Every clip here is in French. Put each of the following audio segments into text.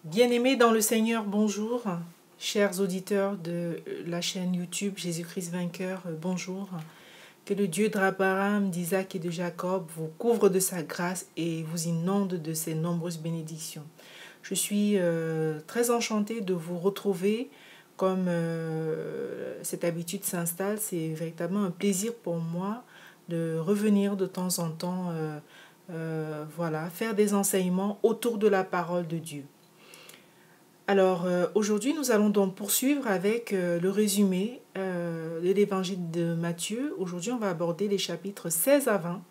Bien-aimés dans le Seigneur, bonjour. Chers auditeurs de la chaîne YouTube Jésus-Christ vainqueur, bonjour. Que le Dieu d'Abraham, d'Isaac et de Jacob vous couvre de sa grâce et vous inonde de ses nombreuses bénédictions. Je suis très enchantée de vous retrouver comme cette habitude s'installe. C'est véritablement un plaisir pour moi de revenir de temps en temps faire des enseignements autour de la parole de Dieu. Alors aujourd'hui nous allons donc poursuivre avec le résumé de l'évangile de Matthieu. Aujourd'hui on va aborder les chapitres 16 à 20.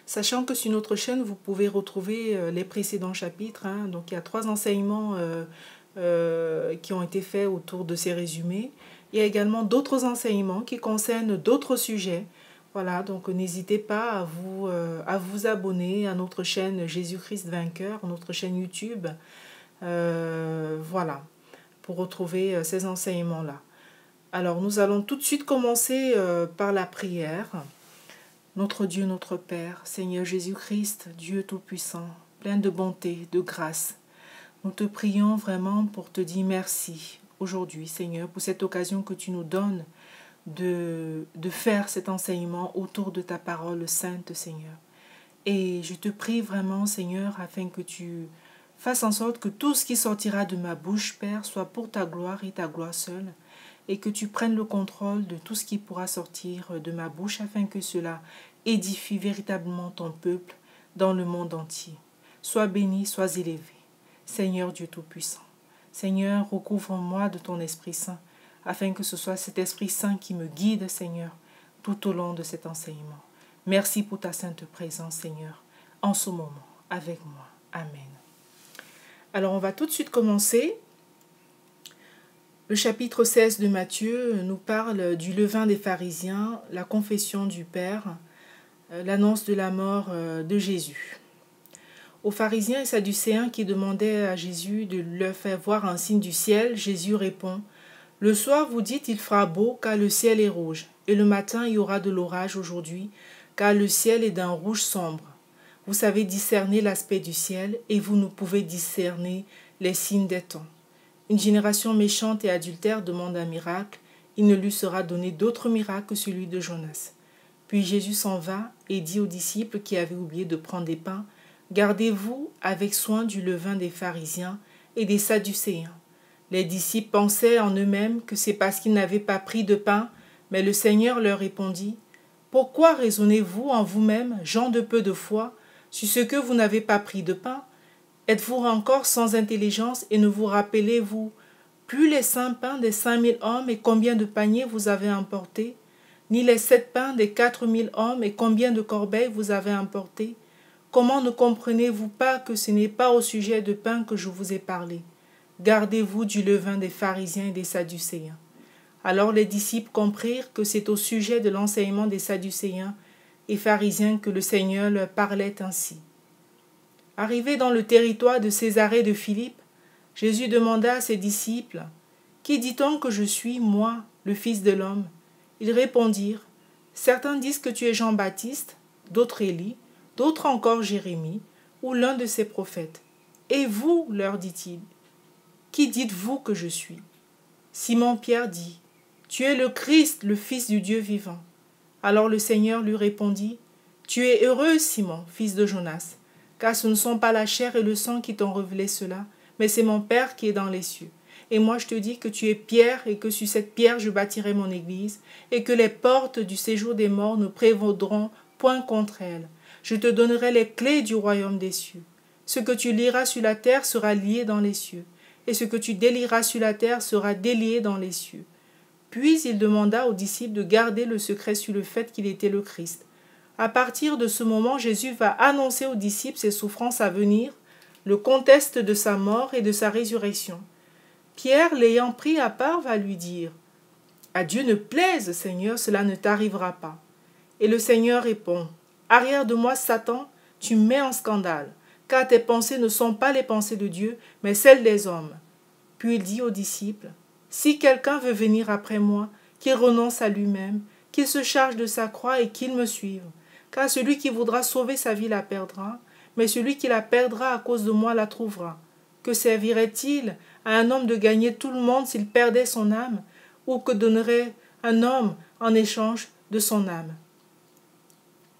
Sachant que sur notre chaîne vous pouvez retrouver les précédents chapitres. Donc il y a 3 enseignements qui ont été faits autour de ces résumés. Il y a également d'autres enseignements qui concernent d'autres sujets. Voilà, donc n'hésitez pas à vous abonner à notre chaîne Jésus-Christ vainqueur, notre chaîne YouTube. Pour retrouver ces enseignements-là. Alors, nous allons tout de suite commencer par la prière. Notre Dieu, notre Père, Seigneur Jésus-Christ, Dieu Tout-Puissant, plein de bonté, de grâce, nous te prions vraiment pour te dire merci aujourd'hui, Seigneur, pour cette occasion que tu nous donnes de faire cet enseignement autour de ta parole sainte, Seigneur. Et je te prie vraiment, Seigneur, afin que tu fasse en sorte que tout ce qui sortira de ma bouche, Père, soit pour ta gloire et ta gloire seule, et que tu prennes le contrôle de tout ce qui pourra sortir de ma bouche, afin que cela édifie véritablement ton peuple dans le monde entier. Sois béni, sois élevé. Seigneur Dieu Tout-Puissant, Seigneur, recouvre-moi de ton Esprit Saint, afin que ce soit cet Esprit Saint qui me guide, Seigneur, tout au long de cet enseignement. Merci pour ta sainte présence, Seigneur, en ce moment, avec moi. Amen. Alors, on va tout de suite commencer. Le chapitre 16 de Matthieu nous parle du levain des pharisiens, la confession du Père, l'annonce de la mort de Jésus. Aux pharisiens et sadducéens qui demandaient à Jésus de leur faire voir un signe du ciel, Jésus répond : « Le soir, vous dites, il fera beau, car le ciel est rouge, et le matin, il y aura de l'orage aujourd'hui, car le ciel est d'un rouge sombre. Vous savez discerner l'aspect du ciel, et vous ne pouvez discerner les signes des temps. Une génération méchante et adultère demande un miracle. Il ne lui sera donné d'autre miracle que celui de Jonas. » Puis Jésus s'en va et dit aux disciples qui avaient oublié de prendre des pains : « Gardez-vous avec soin du levain des pharisiens et des sadducéens. » Les disciples pensaient en eux-mêmes que c'est parce qu'ils n'avaient pas pris de pain, mais le Seigneur leur répondit : « Pourquoi raisonnez-vous en vous-même, gens de peu de foi, sur ce que vous n'avez pas pris de pain? Êtes-vous encore sans intelligence et ne vous rappelez-vous plus les 5 pains des 5000 hommes et combien de paniers vous avez emportés, ni les 7 pains des 4000 hommes et combien de corbeilles vous avez emportés? Comment ne comprenez-vous pas que ce n'est pas au sujet de pain que je vous ai parlé? Gardez-vous du levain des pharisiens et des sadducéens. » Alors les disciples comprirent que c'est au sujet de l'enseignement des sadducéens et pharisiens que le Seigneur leur parlait ainsi. Arrivé dans le territoire de Césarée de Philippe, Jésus demanda à ses disciples : « Qui dit-on que je suis, moi, le Fils de l'homme ? » Ils répondirent : « Certains disent que tu es Jean-Baptiste, d'autres Élie, d'autres encore Jérémie, ou l'un de ces prophètes. Et vous, leur dit-il, qui dites-vous que je suis ? » Simon-Pierre dit : « Tu es le Christ, le Fils du Dieu vivant. » Alors le Seigneur lui répondit : « Tu es heureux, Simon, fils de Jonas, car ce ne sont pas la chair et le sang qui t'ont révélé cela, mais c'est mon Père qui est dans les cieux. Et moi je te dis que tu es pierre, et que sur cette pierre je bâtirai mon église, et que les portes du séjour des morts ne prévaudront point contre elle. Je te donnerai les clés du royaume des cieux. Ce que tu lieras sur la terre sera lié dans les cieux, et ce que tu délieras sur la terre sera délié dans les cieux. » Puis il demanda aux disciples de garder le secret sur le fait qu'il était le Christ. À partir de ce moment, Jésus va annoncer aux disciples ses souffrances à venir, le contexte de sa mort et de sa résurrection. Pierre, l'ayant pris à part, va lui dire : « À Dieu ne plaise, Seigneur, cela ne t'arrivera pas. » Et le Seigneur répond : « Arrière de moi, Satan, tu me mets en scandale, car tes pensées ne sont pas les pensées de Dieu, mais celles des hommes. » Puis il dit aux disciples : « Si quelqu'un veut venir après moi, qu'il renonce à lui-même, qu'il se charge de sa croix et qu'il me suive. Car celui qui voudra sauver sa vie la perdra, mais celui qui la perdra à cause de moi la trouvera. Que servirait-il à un homme de gagner tout le monde s'il perdait son âme? Ou que donnerait un homme en échange de son âme?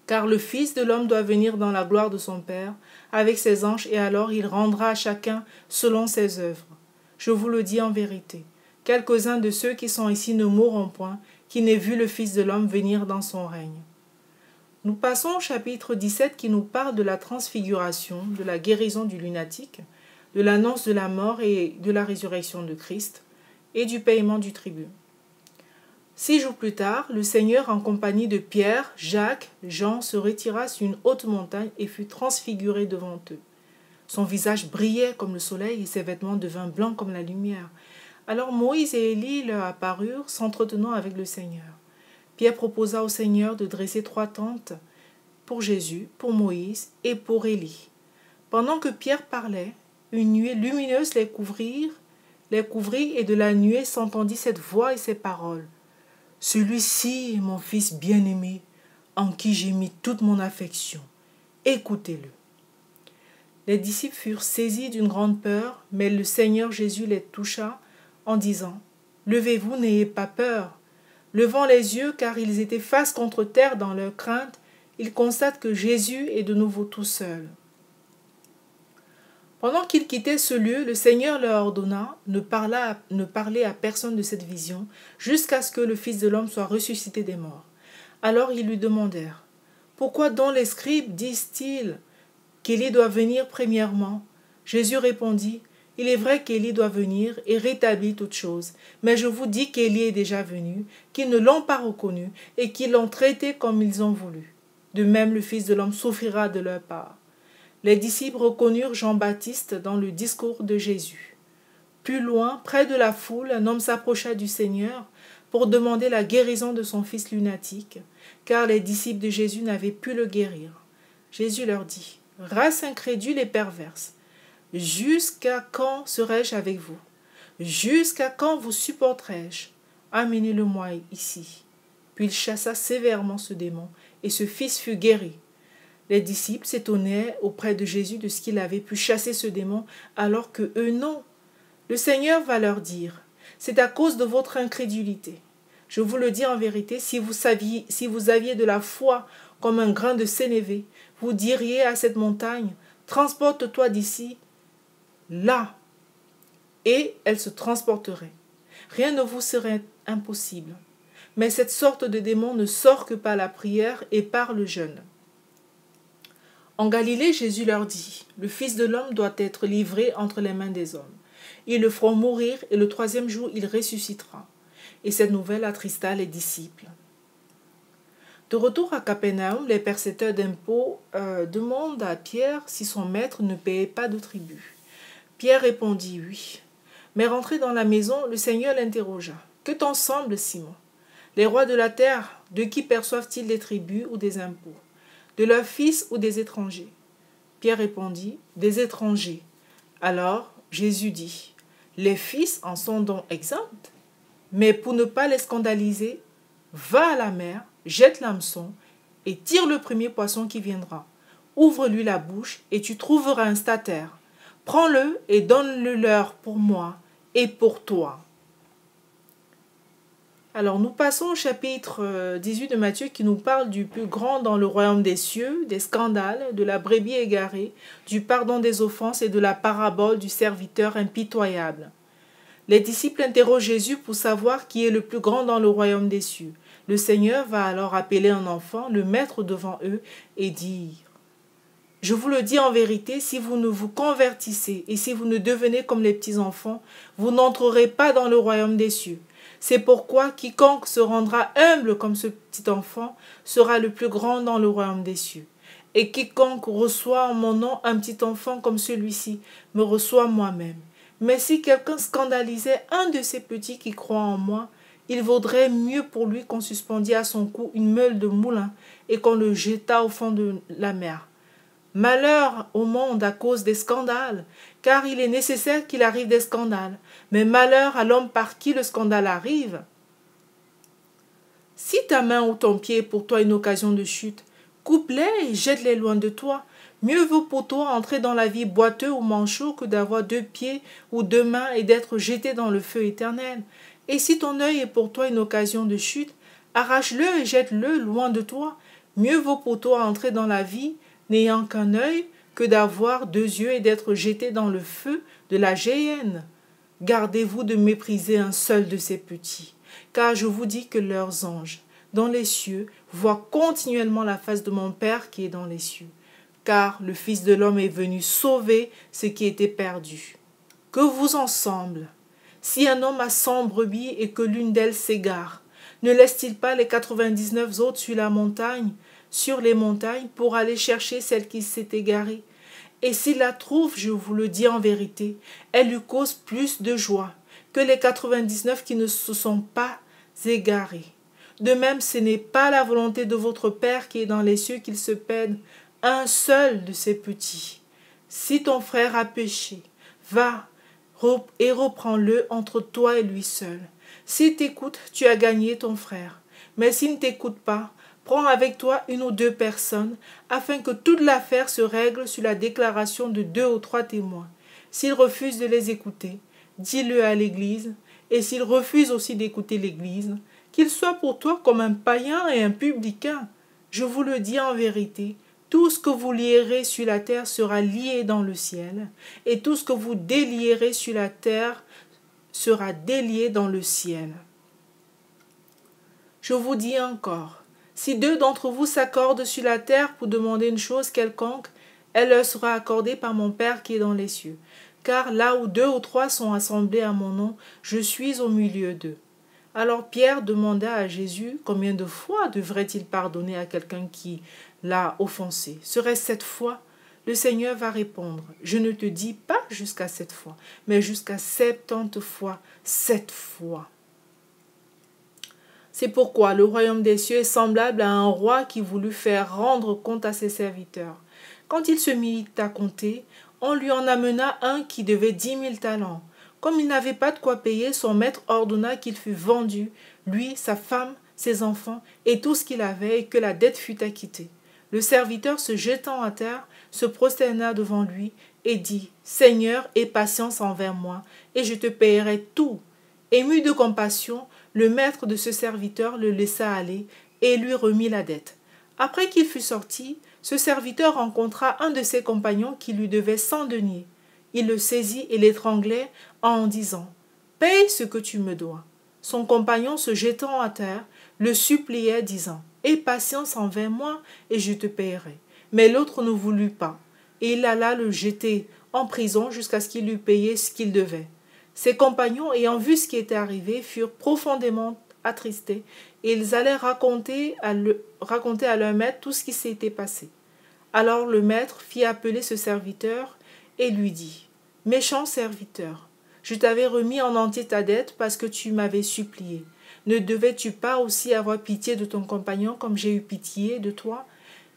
Car le Fils de l'homme doit venir dans la gloire de son Père, avec ses anges, et alors il rendra à chacun selon ses œuvres. Je vous le dis en vérité, quelques-uns de ceux qui sont ici ne mourront point, qui n'aient vu le Fils de l'homme venir dans son règne. Nous passons au chapitre 17 qui nous parle de la transfiguration, de la guérison du lunatique, de l'annonce de la mort et de la résurrection de Christ, et du paiement du tribut. 6 jours plus tard, le Seigneur, en compagnie de Pierre, Jacques, Jean, se retira sur une haute montagne et fut transfiguré devant eux. Son visage brillait comme le soleil et ses vêtements devinrent blancs comme la lumière. Alors Moïse et Élie leur apparurent, s'entretenant avec le Seigneur. Pierre proposa au Seigneur de dresser 3 tentes pour Jésus, pour Moïse et pour Élie. Pendant que Pierre parlait, une nuée lumineuse les couvrit et de la nuée s'entendit cette voix et ces paroles. « Celui-ci est mon fils bien-aimé, en qui j'ai mis toute mon affection. Écoutez-le. » Les disciples furent saisis d'une grande peur, mais le Seigneur Jésus les toucha en disant « Levez-vous, n'ayez pas peur. » Levant les yeux, car ils étaient face contre terre dans leur crainte, ils constatent que Jésus est de nouveau tout seul. Pendant qu'ils quittaient ce lieu, le Seigneur leur ordonna ne parler à personne de cette vision, jusqu'à ce que le Fils de l'homme soit ressuscité des morts. Alors ils lui demandèrent « Pourquoi donc les scribes disent-ils qu'Élie doit venir premièrement ?» Jésus répondit « Il est vrai qu'Élie doit venir et rétablir toutes choses, mais je vous dis qu'Élie est déjà venu, qu'ils ne l'ont pas reconnu et qu'ils l'ont traité comme ils ont voulu. De même, le Fils de l'homme souffrira de leur part. » Les disciples reconnurent Jean-Baptiste dans le discours de Jésus. Plus loin, près de la foule, un homme s'approcha du Seigneur pour demander la guérison de son fils lunatique, car les disciples de Jésus n'avaient pu le guérir. Jésus leur dit « Race incrédule et perverse, jusqu'à quand serai-je avec vous? Jusqu'à quand vous supporterai-je? Amenez-le-moi ici. » Puis il chassa sévèrement ce démon, et ce fils fut guéri. Les disciples s'étonnaient auprès de Jésus de ce qu'il avait pu chasser ce démon, alors que eux non. Le Seigneur va leur dire « C'est à cause de votre incrédulité. Je vous le dis en vérité, si vous aviez de la foi comme un grain de sénévé, vous diriez à cette montagne « Transporte-toi d'ici, là !» et elle se transporterait. Rien ne vous serait impossible. Mais cette sorte de démon ne sort que par la prière et par le jeûne. En Galilée, Jésus leur dit, « Le Fils de l'homme doit être livré entre les mains des hommes. Ils le feront mourir et le 3e jour, il ressuscitera. » Et cette nouvelle attrista les disciples. De retour à Capernaum, les percepteurs d'impôts demandent à Pierre si son maître ne payait pas de tribut. Pierre répondit « Oui. » Mais rentré dans la maison, le Seigneur l'interrogea. « Que t'en semble, Simon? Les rois de la terre, de qui perçoivent-ils des tributs ou des impôts? De leurs fils ou des étrangers? » Pierre répondit, « Des étrangers. » Alors Jésus dit, « Les fils en sont donc exempts? Mais pour ne pas les scandaliser, va à la mer, jette l'hameçon et tire le premier poisson qui viendra. Ouvre-lui la bouche et tu trouveras un statère. Prends-le et donne-le-leur pour moi et pour toi. » Alors nous passons au chapitre 18 de Matthieu qui nous parle du plus grand dans le royaume des cieux, des scandales, de la brebis égarée, du pardon des offenses et de la parabole du serviteur impitoyable. Les disciples interrogent Jésus pour savoir qui est le plus grand dans le royaume des cieux. Le Seigneur va alors appeler un enfant, le mettre devant eux et dire « Je vous le dis en vérité, si vous ne vous convertissez et si vous ne devenez comme les petits-enfants, vous n'entrerez pas dans le royaume des cieux. C'est pourquoi quiconque se rendra humble comme ce petit enfant sera le plus grand dans le royaume des cieux. Et quiconque reçoit en mon nom un petit enfant comme celui-ci me reçoit moi-même. Mais si quelqu'un scandalisait un de ces petits qui croient en moi, il vaudrait mieux pour lui qu'on suspendît à son cou une meule de moulin et qu'on le jetât au fond de la mer. Malheur au monde à cause des scandales, car il est nécessaire qu'il arrive des scandales, mais malheur à l'homme par qui le scandale arrive. Si ta main ou ton pied est pour toi une occasion de chute, coupe-les et jette-les loin de toi. Mieux vaut pour toi entrer dans la vie boiteux ou manchot que d'avoir 2 pieds ou 2 mains et d'être jeté dans le feu éternel. Et si ton œil est pour toi une occasion de chute, arrache-le et jette-le loin de toi. Mieux vaut pour toi entrer dans la vie n'ayant qu'un œil que d'avoir 2 yeux et d'être jeté dans le feu de la géhenne. Gardez-vous de mépriser un seul de ces petits, car je vous dis que leurs anges, dans les cieux, voient continuellement la face de mon Père qui est dans les cieux. Car le Fils de l'homme est venu sauver ce qui était perdu. Que vous ensemble, si un homme a 100 brebis et que l'une d'elles s'égare, ne laisse-t-il pas les 99 autres sur les montagnes, pour aller chercher celle qui s'est égarée? Et s'il la trouve, je vous le dis en vérité, elle lui cause plus de joie que les 99 qui ne se sont pas égarés. De même, ce n'est pas la volonté de votre Père qui est dans les cieux qu'il se perde un seul de ces petits. Si ton frère a péché, va et reprends-le entre toi et lui seul. S'il t'écoute, tu as gagné ton frère. Mais s'il ne t'écoute pas, prends avec toi 1 ou 2 personnes, afin que toute l'affaire se règle sur la déclaration de 2 ou 3 témoins. S'il refuse de les écouter, dis-le à l'Église, et s'il refuse aussi d'écouter l'Église, qu'il soit pour toi comme un païen et un publicain. Je vous le dis en vérité, tout ce que vous lierez sur la terre sera lié dans le ciel, et tout ce que vous délierez sur la terre sera délié dans le ciel. Je vous dis encore, si 2 d'entre vous s'accordent sur la terre pour demander une chose quelconque, elle leur sera accordée par mon Père qui est dans les cieux. Car là où 2 ou 3 sont assemblés à mon nom, je suis au milieu d'eux. Alors Pierre demanda à Jésus combien de fois devrait-il pardonner à quelqu'un qui l'a offensé. Serait-ce 7 fois? Le Seigneur va répondre, je ne te dis pas jusqu'à 7 fois, mais jusqu'à 70 fois 7 fois. C'est pourquoi le royaume des cieux est semblable à un roi qui voulut faire rendre compte à ses serviteurs. Quand il se mit à compter, on lui en amena un qui devait 10 000 talents. Comme il n'avait pas de quoi payer, son maître ordonna qu'il fût vendu, lui, sa femme, ses enfants et tout ce qu'il avait, et que la dette fût acquittée. Le serviteur, se jetant à terre, se prosterna devant lui et dit, « Seigneur, aie patience envers moi, et je te payerai tout. » Ému de compassion, le maître de ce serviteur le laissa aller et lui remit la dette. Après qu'il fut sorti, ce serviteur rencontra un de ses compagnons qui lui devait 100 deniers. Il le saisit et l'étranglait en disant « Paye ce que tu me dois. » Son compagnon, se jetant à terre, le suppliait, disant « Aie patience envers moi, et je te payerai. » Mais l'autre ne voulut pas, et il alla le jeter en prison jusqu'à ce qu'il eût payé ce qu'il devait. Ses compagnons, ayant vu ce qui était arrivé, furent profondément attristés, et ils allèrent raconter à leur maître tout ce qui s'était passé. Alors le maître fit appeler ce serviteur et lui dit « Méchant serviteur, je t'avais remis en entier ta dette parce que tu m'avais supplié. Ne devais-tu pas aussi avoir pitié de ton compagnon comme j'ai eu pitié de toi ?»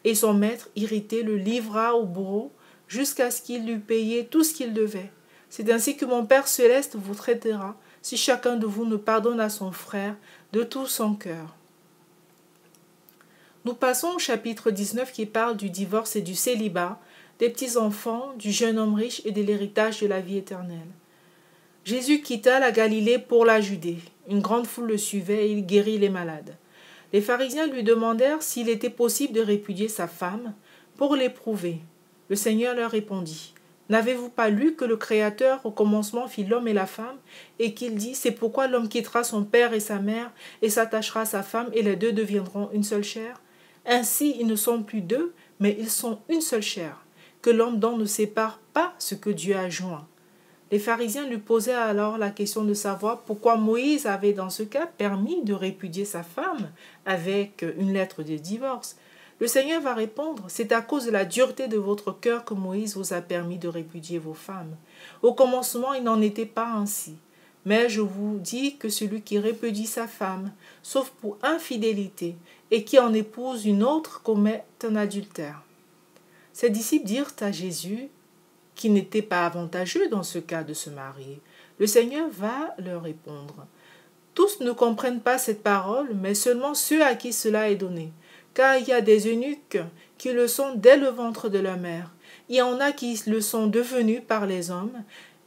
Et son maître, irrité, le livra au bourreau jusqu'à ce qu'il eût payé tout ce qu'il devait. C'est ainsi que mon Père céleste vous traitera si chacun de vous ne pardonne à son frère de tout son cœur. Nous passons au chapitre 19 qui parle du divorce et du célibat, des petits-enfants, du jeune homme riche et de l'héritage de la vie éternelle. Jésus quitta la Galilée pour la Judée. Une grande foule le suivait et il guérit les malades. Les pharisiens lui demandèrent s'il était possible de répudier sa femme pour l'éprouver. Le Seigneur leur répondit « N'avez-vous pas lu que le Créateur au commencement fit l'homme et la femme, et qu'il dit « C'est pourquoi l'homme quittera son père et sa mère, et s'attachera à sa femme, et les 2 deviendront une seule chair. Ainsi, ils ne sont plus 2, mais ils sont une seule chair. Que l'homme donc ne sépare pas ce que Dieu a joint. » Les pharisiens lui posaient alors la question de savoir pourquoi Moïse avait dans ce cas permis de répudier sa femme avec une lettre de divorce. Le Seigneur va répondre, c'est à cause de la dureté de votre cœur que Moïse vous a permis de répudier vos femmes. Au commencement, il n'en était pas ainsi. Mais je vous dis que celui qui répudie sa femme, sauf pour infidélité, et qui en épouse une autre, commet un adultère. Ses disciples dirent à Jésus qu'il n'était pas avantageux dans ce cas de se marier. Le Seigneur va leur répondre. Tous ne comprennent pas cette parole, mais seulement ceux à qui cela est donné. Car il y a des eunuques qui le sont dès le ventre de leur mère, il y en a qui le sont devenus par les hommes,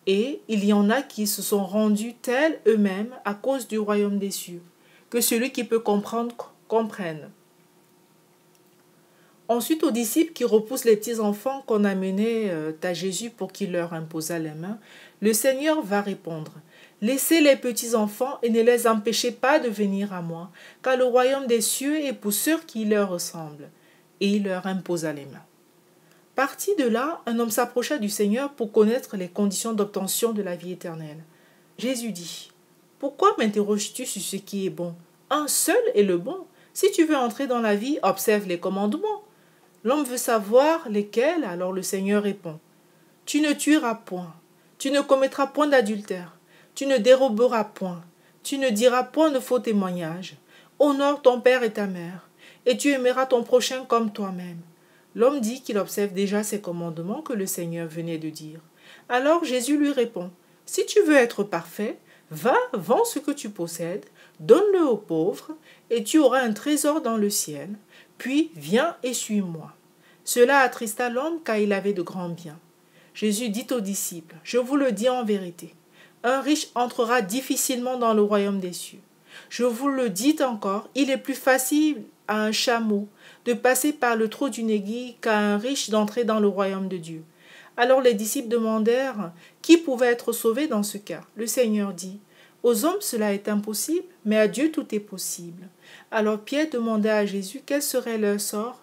et il y en a qui se sont rendus tels eux-mêmes à cause du royaume des cieux. Que celui qui peut comprendre comprenne. Ensuite, aux disciples qui repoussent les petits-enfants qu'on a menés à Jésus pour qu'il leur imposât les mains, le Seigneur va répondre « Laissez les petits-enfants et ne les empêchez pas de venir à moi, car le royaume des cieux est pour ceux qui leur ressemblent. » Et il leur imposa les mains. Parti de là, un homme s'approcha du Seigneur pour connaître les conditions d'obtention de la vie éternelle. Jésus dit « Pourquoi m'interroges-tu sur ce qui est bon? Un seul est le bon. Si tu veux entrer dans la vie, observe les commandements. » L'homme veut savoir lesquels, alors le Seigneur répond « Tu ne tueras point, tu ne commettras point d'adultère, tu ne déroberas point, tu ne diras point de faux témoignages, honore ton père et ta mère, et tu aimeras ton prochain comme toi-même. » L'homme dit qu'il observe déjà ces commandements que le Seigneur venait de dire. Alors Jésus lui répond « Si tu veux être parfait, va, vends ce que tu possèdes, donne-le aux pauvres, et tu auras un trésor dans le ciel. Puis viens et suis-moi. » Cela attrista l'homme car il avait de grands biens. Jésus dit aux disciples, « Je vous le dis en vérité, un riche entrera difficilement dans le royaume des cieux. Je vous le dis encore, il est plus facile à un chameau de passer par le trou d'une aiguille qu'à un riche d'entrer dans le royaume de Dieu. » Alors les disciples demandèrent qui pouvait être sauvé dans ce cas. Le Seigneur dit, « Aux hommes cela est impossible, mais à Dieu tout est possible. » Alors Pierre demanda à Jésus quel serait leur sort,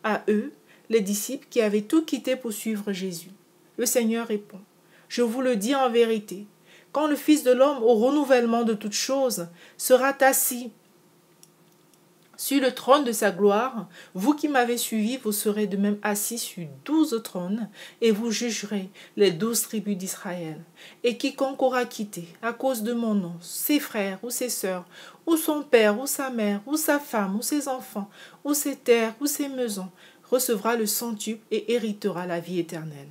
à eux, les disciples qui avaient tout quitté pour suivre Jésus. Le Seigneur répond, « Je vous le dis en vérité, quand le Fils de l'homme au renouvellement de toutes choses sera assis sur le trône de sa gloire, vous qui m'avez suivi, vous serez de même assis sur 12 trônes, et vous jugerez les 12 tribus d'Israël. Et quiconque aura quitté, à cause de mon nom, ses frères ou ses sœurs, ou son père ou sa mère, ou sa femme ou ses enfants, ou ses terres ou ses maisons, recevra le centuple et héritera la vie éternelle.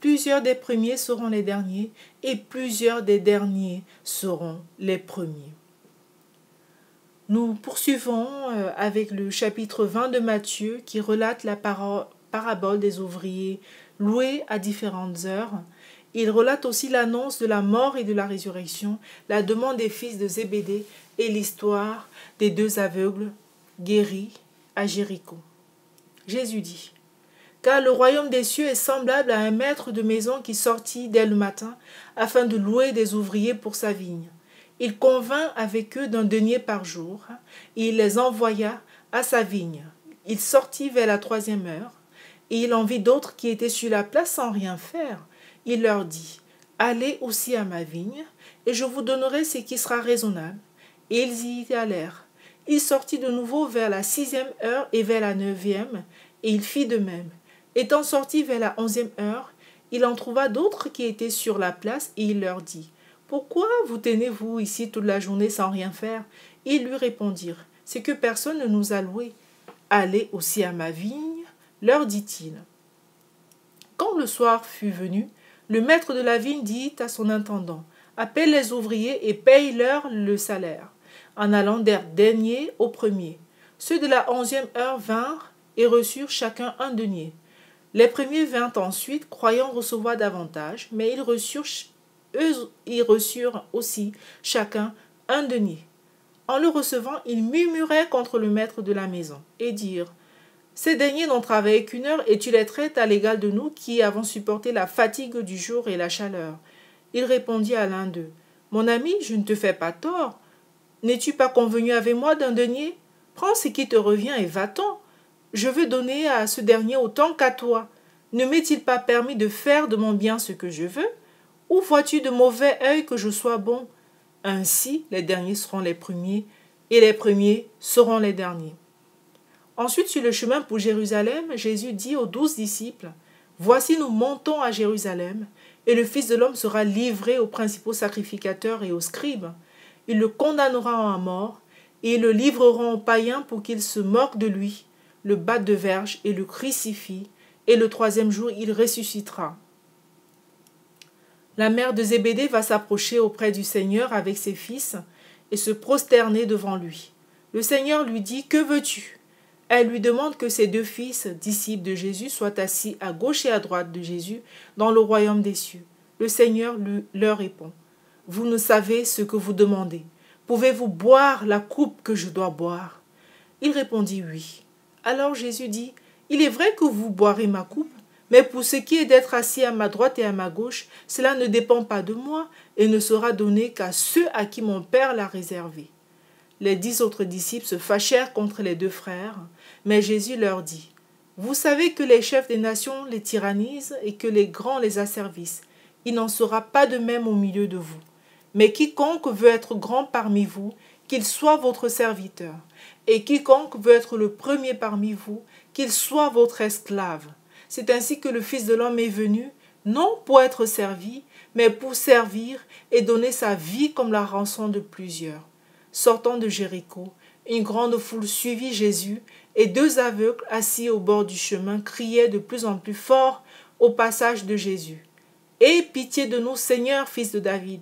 Plusieurs des premiers seront les derniers, et plusieurs des derniers seront les premiers. » Nous poursuivons avec le chapitre 20 de Matthieu qui relate la parabole des ouvriers loués à différentes heures. Il relate aussi l'annonce de la mort et de la résurrection, la demande des fils de Zébédée et l'histoire des 2 aveugles guéris à Jéricho. Jésus dit, « Car le royaume des cieux est semblable à un maître de maison qui sortit dès le matin afin de louer des ouvriers pour sa vigne. Il convint avec eux d'un denier par jour, et il les envoya à sa vigne. Il sortit vers la 3e heure, et il en vit d'autres qui étaient sur la place sans rien faire. Il leur dit, « Allez aussi à ma vigne, et je vous donnerai ce qui sera raisonnable. » Et ils y allèrent. Il sortit de nouveau vers la 6e heure et vers la 9e, et il fit de même. Étant sorti vers la 11e heure, il en trouva d'autres qui étaient sur la place, et il leur dit, « Pourquoi vous tenez-vous ici toute la journée sans rien faire ?» Ils lui répondirent, « C'est que personne ne nous a loués. »« Allez aussi à ma vigne, leur dit-il. » Quand le soir fut venu, le maître de la vigne dit à son intendant, « Appelle les ouvriers et paye-leur le salaire, en allant des derniers aux premiers. » Ceux de la 11e heure vinrent et reçurent chacun un denier. Les premiers vinrent ensuite, croyant recevoir davantage, mais ils reçurent aussi chacun un denier. En le recevant, ils murmuraient contre le maître de la maison et dirent, « Ces derniers n'ont travaillé qu'1 heure et tu les traites à l'égal de nous qui avons supporté la fatigue du jour et la chaleur. » Il répondit à l'un d'eux, « Mon ami, je ne te fais pas tort. N'es-tu pas convenu avec moi d'un denier? Prends ce qui te revient et va-t'en. Je veux donner à ce dernier autant qu'à toi. Ne m'est-il pas permis de faire de mon bien ce que je veux? Ou vois-tu de mauvais œil que je sois bon? Ainsi, les derniers seront les premiers, et les premiers seront les derniers. » Ensuite, sur le chemin pour Jérusalem, Jésus dit aux 12 disciples, « Voici, nous montons à Jérusalem, et le Fils de l'homme sera livré aux principaux sacrificateurs et aux scribes. Ils le condamneront à mort, et ils le livreront aux païens pour qu'ils se moquent de lui, le battent de verge et le crucifient, et le 3e jour il ressuscitera. » La mère de Zébédée va s'approcher auprès du Seigneur avec ses fils et se prosterner devant lui. Le Seigneur lui dit, « Que veux-tu » Elle lui demande que ses 2 fils, disciples de Jésus, soient assis à gauche et à droite de Jésus dans le royaume des cieux. Le Seigneur leur répond, « Vous ne savez ce que vous demandez. Pouvez-vous boire la coupe que je dois boire ?» Il répondit, « Oui. » Alors Jésus dit, « Il est vrai que vous boirez ma coupe, mais pour ce qui est d'être assis à ma droite et à ma gauche, cela ne dépend pas de moi et ne sera donné qu'à ceux à qui mon Père l'a réservé. » Les 10 autres disciples se fâchèrent contre les 2 frères, mais Jésus leur dit, « Vous savez que les chefs des nations les tyrannisent et que les grands les asservissent. Il n'en sera pas de même au milieu de vous. Mais quiconque veut être grand parmi vous, qu'il soit votre serviteur. Et quiconque veut être le premier parmi vous, qu'il soit votre esclave. C'est ainsi que le Fils de l'homme est venu, non pour être servi, mais pour servir et donner sa vie comme la rançon de plusieurs. » Sortant de Jéricho, une grande foule suivit Jésus et 2 aveugles assis au bord du chemin criaient de plus en plus fort au passage de Jésus. « Aie pitié de nous, Seigneur, fils de David. »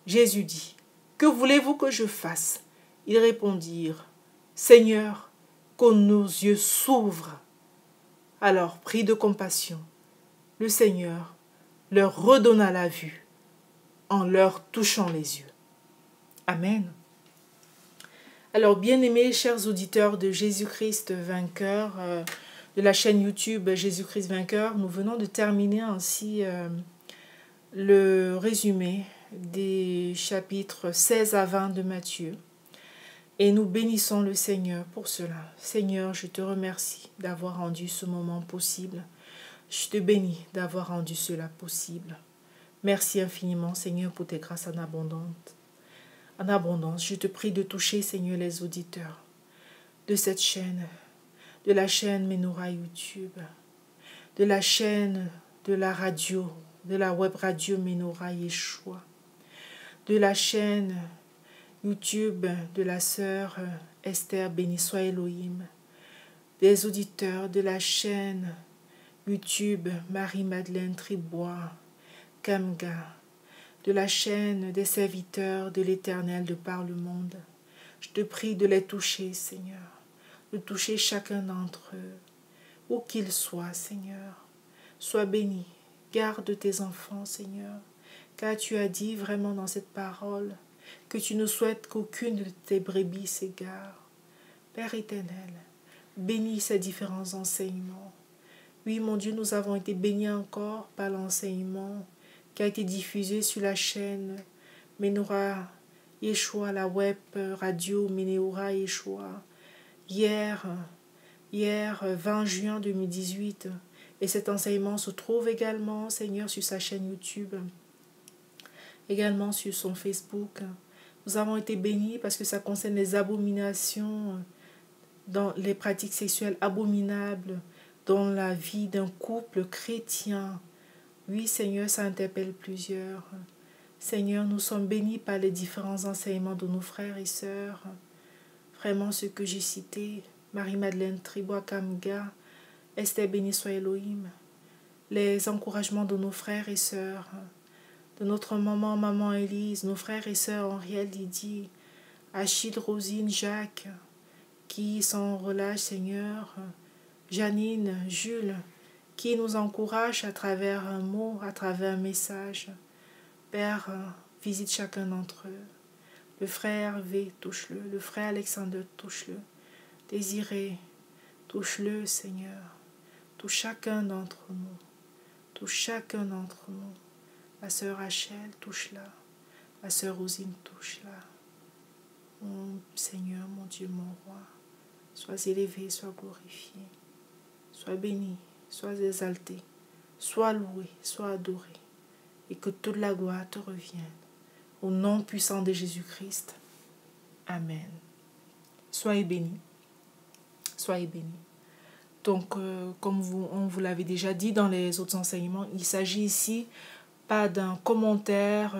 Jésus dit, « Que voulez-vous que je fasse ?» Ils répondirent, « Seigneur, que nos yeux s'ouvrent. » Alors, pris de compassion, le Seigneur leur redonna la vue en leur touchant les yeux. Amen. Alors, bien-aimés, chers auditeurs de Jésus-Christ vainqueur, de la chaîne YouTube Jésus-Christ vainqueur, nous venons de terminer ainsi le résumé des chapitres 16 à 20 de Matthieu. Et nous bénissons le Seigneur pour cela. Seigneur, je te remercie d'avoir rendu ce moment possible. Je te bénis d'avoir rendu cela possible. Merci infiniment, Seigneur, pour tes grâces en abondance. En abondance, je te prie de toucher, Seigneur, les auditeurs de cette chaîne, de la chaîne Menorah YouTube, de la chaîne de la radio, de la web radio Menorah Yeshua, de la chaîne YouTube de la sœur Esther béni soit Elohim, des auditeurs de la chaîne YouTube Marie-Madeleine Tribois, Kamga, de la chaîne des serviteurs de l'Éternel de par le monde. Je te prie de les toucher, Seigneur, de toucher chacun d'entre eux, où qu'ils soient, Seigneur. Sois béni, garde tes enfants, Seigneur, car tu as dit vraiment dans cette parole que tu ne souhaites qu'aucune de tes brebis s'égare. Père éternel, bénis ces différents enseignements. Oui, mon Dieu, nous avons été bénis encore par l'enseignement qui a été diffusé sur la chaîne Menorah Yeshua, la web radio Menorah Yeshua, hier 20 juin 2018. Et cet enseignement se trouve également, Seigneur, sur sa chaîne YouTube, également sur son Facebook. Nous avons été bénis parce que ça concerne les abominations, dans les pratiques sexuelles abominables dans la vie d'un couple chrétien. Oui, Seigneur, ça interpelle plusieurs. Seigneur, nous sommes bénis par les différents enseignements de nos frères et sœurs. Vraiment, ce que j'ai cité, Marie-Madeleine Tribois Kamga, Esther béni soit Elohim, les encouragements de nos frères et sœurs, de notre maman Élise, nos frères et sœurs Henriette, Lydie, Achille, Rosine, Jacques, qui sont relâche, Seigneur, Janine, Jules, qui nous encouragent à travers un mot, à travers un message. Père, visite chacun d'entre eux. Le frère Hervé, touche-le. Le frère Alexandre, touche-le. Désiré, touche-le, Seigneur. Touche chacun d'entre nous. Touche chacun d'entre nous. La sœur Rachel, touche-la. La sœur Rosine, touche-la. Mon Seigneur, mon Dieu, mon roi, sois élevé, sois glorifié. Sois béni, sois exalté, sois loué, sois adoré, et que toute la gloire te revienne. Au nom puissant de Jésus-Christ. Amen. Soyez bénis. Soyez bénis. Donc, comme on vous l'avait déjà dit dans les autres enseignements, il s'agit ici pas d'un commentaire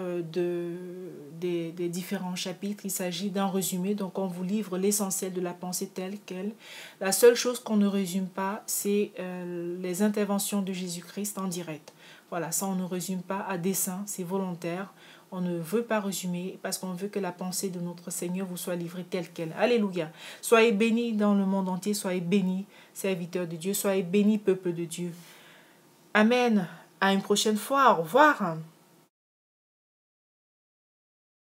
des différents chapitres, il s'agit d'un résumé. Donc on vous livre l'essentiel de la pensée telle qu'elle. La seule chose qu'on ne résume pas, c'est les interventions de Jésus-Christ en direct. Voilà, ça on ne résume pas à dessein, c'est volontaire. On ne veut pas résumer parce qu'on veut que la pensée de notre Seigneur vous soit livrée telle qu'elle. Alléluia. Soyez bénis dans le monde entier, soyez bénis, serviteurs de Dieu, soyez bénis, peuple de Dieu. Amen. À une prochaine fois. Au revoir.